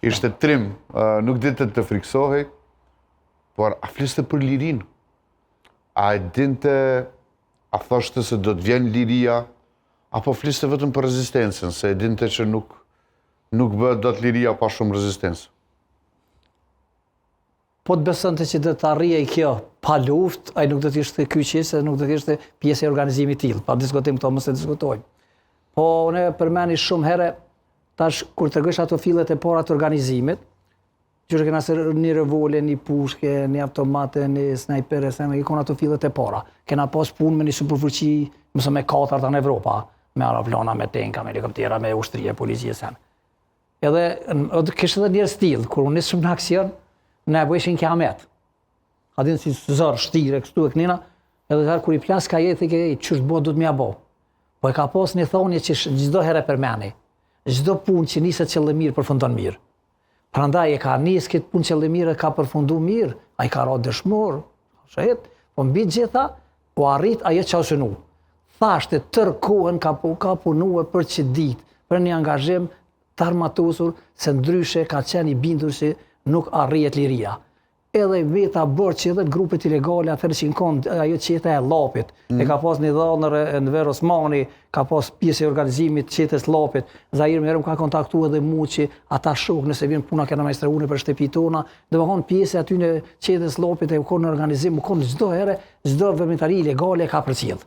Ishte trim, nuk dinte të friksohej, por a fliste për lirin. A e dinte, a thoshte se do të vjen liria, apo fliste vetëm për rezistencën, se e dinte që nuk bëhet do të liria pa shumë rezistencë. Po të besonte që do të arrijej kjo pa luftë, ai nuk do të ishte kyçi, nuk do të ishte pjesë e organizimit tillë. Pa diskutim këto mos e diskutojmë. Po ne përmeni shumë herë tash kur tregosh ato fillet e para të organizimit, që kena se një revole, një pushke, një automate, një snajpere, se me kikon ato fillet e para. Kena pas punë me një superfuqi, mësë me katërta në Evropa, me aeroplana, me tenka, me helikoptera, me ushtrie, policie, sen. Edhe kishte edhe njerëz tillë, kur unë nisëm në aksion, ne bëjshin kiamet. A dinë si zërë, shtire, kështu e kënina, edhe zërë kur i plas ka jetë, qështë bo du të mja bo. Po e ka pas një thonje që çdo herë përmeni, çdo punë që niset qëllimir përfundon mirë. Prandaj e ka nis këtë punë qëllimire, ka përfundu mirë, a i ka ra dëshmor, po mbi gjitha, po arrit ajo që shënu. Thashte tërë kohën ka punu për që ditë, për një angazhim të armatusur, se ndryshe ka qenë i bindur që nuk arrijet liria. Edhe veta bërë që edhe grupet ilegale, atërë që në kondë, ajo qeta e lapit, e ka pas një dhanër në Ver Osmani, ka pas pjesë e organizimit qetës lapit, Zahir Merëm ka kontaktu edhe mu që ata shok nëse vjen puna kena majstreune për shtepi tona, dhe më konë pjesë aty në qetës lapit e u konë në organizim, u konë çdo herë, çdo vëmëtari ilegale ka përcjellë.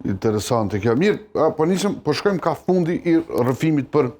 Interesante kjo. Mirë, po shkojmë ka fundi i rrëfimit për